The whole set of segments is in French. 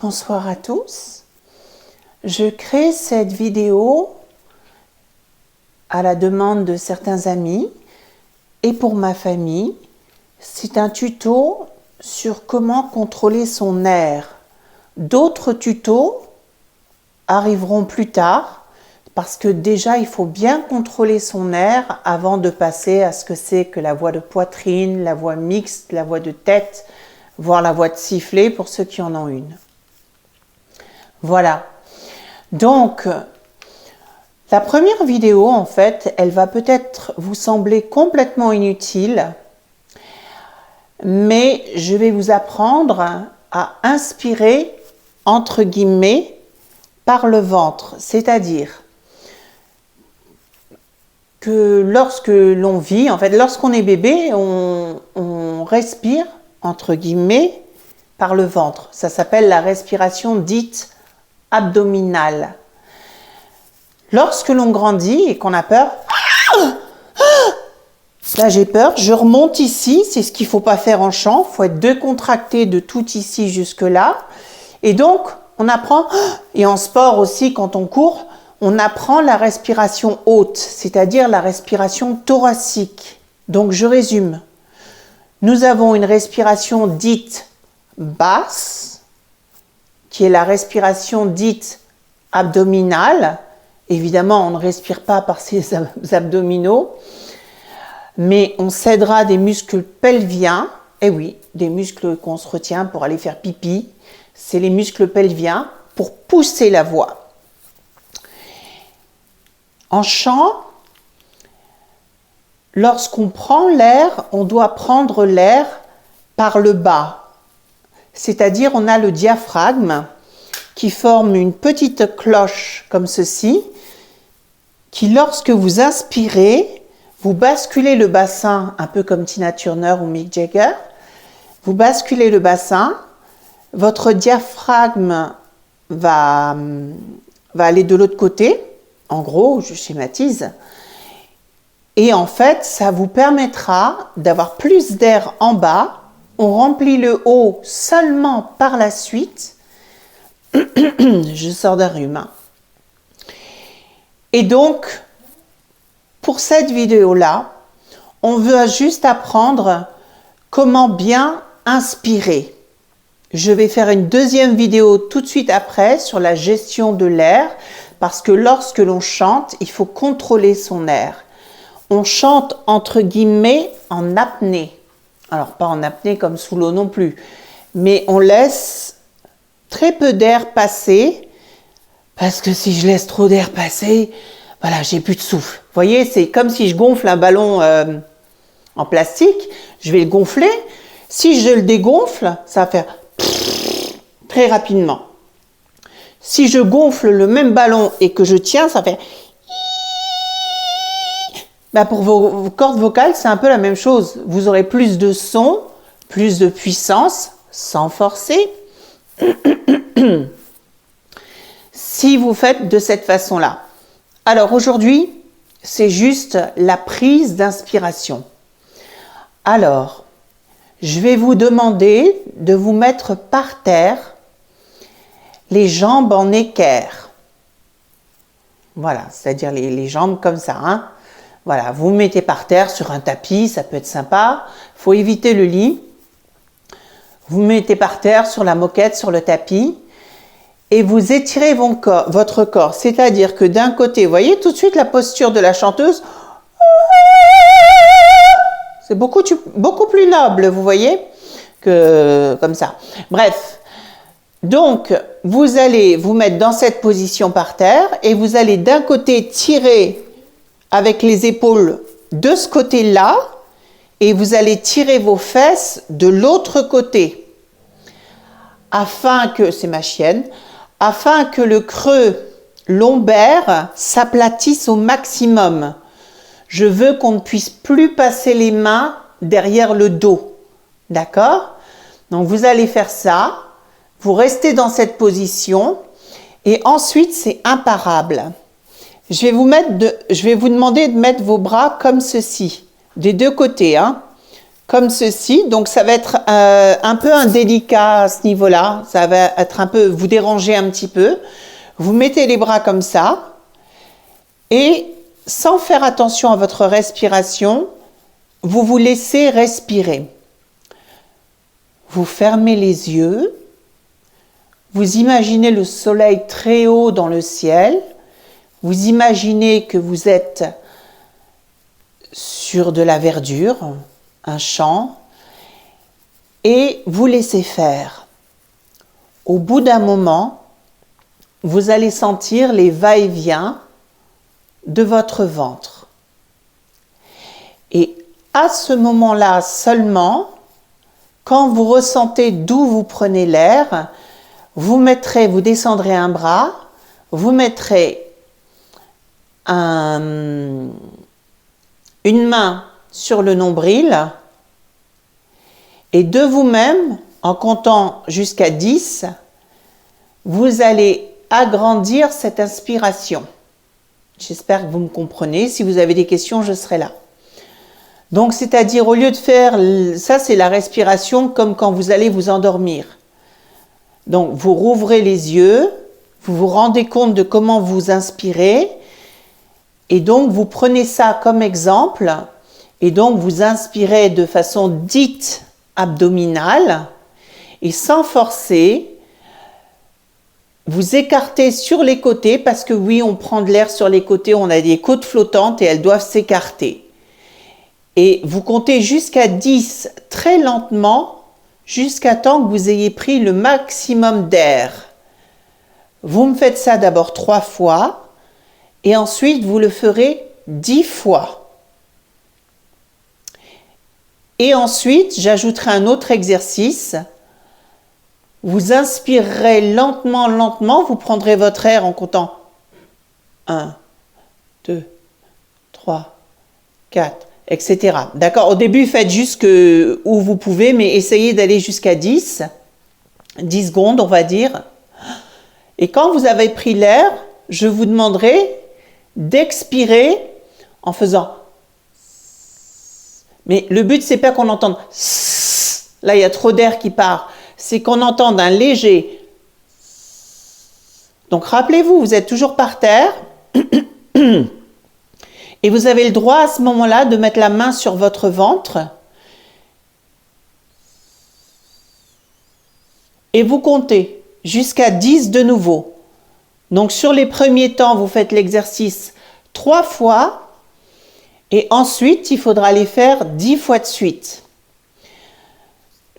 Bonsoir à tous. Je crée cette vidéo à la demande de certains amis et pour ma famille. C'est un tuto sur comment contrôler son nerf. D'autres tutos arriveront plus tard parce que déjà il faut bien contrôler son nerf avant de passer à ce que c'est que la voix de poitrine, la voix mixte, la voix de tête, voire la voix de sifflet pour ceux qui en ont une. Voilà. Donc, la première vidéo, en fait, elle va peut-être vous sembler complètement inutile, mais je vais vous apprendre à inspirer, entre guillemets, par le ventre. C'est-à-dire que lorsque l'on vit, en fait, lorsqu'on est bébé, on respire, entre guillemets, par le ventre. Ça s'appelle la respiration dite abdominale. Lorsque l'on grandit et qu'on a peur, là j'ai peur, je remonte ici, c'est ce qu'il ne faut pas faire en chant, il faut être décontracté de tout ici jusque là. Et donc on apprend, et en sport aussi quand on court, on apprend la respiration haute, c'est-à-dire la respiration thoracique. Donc je résume. Nous avons une respiration dite basse, qui est la respiration dite abdominale. Évidemment, on ne respire pas par ses abdominaux, mais on s'aidera des muscles pelviens. Et oui, des muscles qu'on se retient pour aller faire pipi. C'est les muscles pelviens pour pousser la voix. En chant, lorsqu'on prend l'air, on doit prendre l'air par le bas. C'est-à-dire, on a le diaphragme qui forme une petite cloche comme ceci, qui lorsque vous inspirez, vous basculez le bassin, un peu comme Tina Turner ou Mick Jagger, vous basculez le bassin, votre diaphragme va aller de l'autre côté, en gros, je schématise, et en fait, ça vous permettra d'avoir plus d'air en bas. On remplit le haut seulement par la suite. Je sors d'un rhume. Et donc, pour cette vidéo-là, on veut juste apprendre comment bien inspirer. Je vais faire une deuxième vidéo tout de suite après sur la gestion de l'air, parce que lorsque l'on chante, il faut contrôler son air. On chante entre guillemets en apnée. Alors, pas en apnée comme sous l'eau non plus, mais on laisse très peu d'air passer, parce que si je laisse trop d'air passer, voilà, j'ai plus de souffle. Vous voyez, c'est comme si je gonfle un ballon en plastique, je vais le gonfler. Si je le dégonfle, ça va faire très rapidement. Si je gonfle le même ballon et que je tiens, ça fait... Ben pour vos cordes vocales, c'est un peu la même chose. Vous aurez plus de son, plus de puissance, sans forcer. Si vous faites de cette façon-là. Alors aujourd'hui, c'est juste la prise d'inspiration. Alors, je vais vous demander de vous mettre par terre, les jambes en équerre. Voilà, c'est-à-dire les jambes comme ça, hein. Voilà, vous vous mettez par terre sur un tapis, ça peut être sympa. Il faut éviter le lit. Vous vous mettez par terre sur la moquette, sur le tapis. Et vous étirez votre corps. C'est-à-dire que d'un côté, vous voyez tout de suite la posture de la chanteuse. C'est beaucoup plus noble, vous voyez, que comme ça. Bref. Donc, vous allez vous mettre dans cette position par terre et vous allez d'un côté tirer avec les épaules de ce côté-là, et vous allez tirer vos fesses de l'autre côté, afin que, c'est ma chienne, afin que le creux lombaire s'aplatisse au maximum. Je veux qu'on ne puisse plus passer les mains derrière le dos. D'accord? Donc vous allez faire ça, vous restez dans cette position, et ensuite c'est imparable. Je vais vous demander de mettre vos bras comme ceci, des deux côtés, hein, comme ceci. Donc, ça va être un peu indélicat à ce niveau-là. Ça va être un peu, vous déranger un petit peu. Vous mettez les bras comme ça et sans faire attention à votre respiration, vous vous laissez respirer. Vous fermez les yeux. Vous imaginez le soleil très haut dans le ciel. Vous imaginez que vous êtes sur de la verdure, un champ, et vous laissez faire. Au bout d'un moment, vous allez sentir les va-et-vient de votre ventre. Et à ce moment-là seulement, quand vous ressentez d'où vous prenez l'air, vous descendrez un bras, vous mettrez une main sur le nombril et de vous-même, en comptant jusqu'à 10, vous allez agrandir cette inspiration. J'espère que vous me comprenez. Si vous avez des questions, je serai là. Donc, c'est-à-dire, au lieu de faire, ça c'est la respiration comme quand vous allez vous endormir. Donc, vous rouvrez les yeux, vous vous rendez compte de comment vous inspirez, et donc vous prenez ça comme exemple, et donc vous inspirez de façon dite abdominale, et sans forcer, vous écartez sur les côtés, parce que oui, on prend de l'air sur les côtés, on a des côtes flottantes et elles doivent s'écarter. Et vous comptez jusqu'à 10 très lentement, jusqu'à temps que vous ayez pris le maximum d'air. Vous me faites ça d'abord 3 fois et ensuite vous le ferez 10 fois. Et ensuite, j'ajouterai un autre exercice. Vous inspirerez lentement, lentement, vous prendrez votre air en comptant 1, 2, 3, 4, etc. D'accord? Au début, faites juste où vous pouvez, mais essayez d'aller jusqu'à 10 secondes, on va dire. Et quand vous avez pris l'air, je vous demanderai d'expirer en faisant. Mais le but, c'est pas qu'on entende. Là, il y a trop d'air qui part. C'est qu'on entende un léger. Donc, rappelez-vous, vous êtes toujours par terre. Et vous avez le droit à ce moment-là de mettre la main sur votre ventre. Et vous comptez jusqu'à 10 de nouveau. Donc sur les premiers temps, vous faites l'exercice 3 fois. Et ensuite, il faudra les faire 10 fois de suite.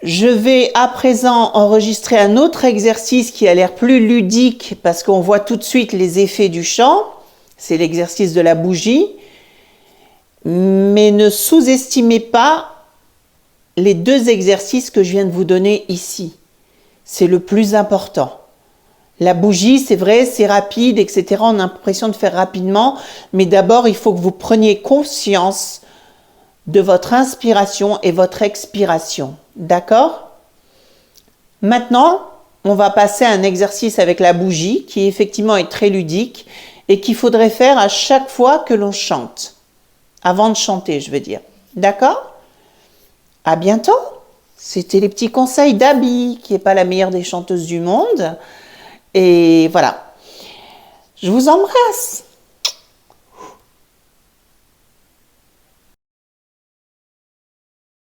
Je vais à présent enregistrer un autre exercice qui a l'air plus ludique parce qu'on voit tout de suite les effets du chant. C'est l'exercice de la bougie. Mais ne sous-estimez pas les 2 exercices que je viens de vous donner ici. C'est le plus important. La bougie, c'est vrai, c'est rapide, etc. On a l'impression de faire rapidement. Mais d'abord, il faut que vous preniez conscience de votre inspiration et votre expiration. D'accord? Maintenant, on va passer à un exercice avec la bougie qui effectivement est très ludique et qu'il faudrait faire à chaque fois que l'on chante. Avant de chanter, je veux dire. D'accord? À bientôt. C'était les petits conseils d'Abby, qui n'est pas la meilleure des chanteuses du monde. Et voilà. Je vous embrasse.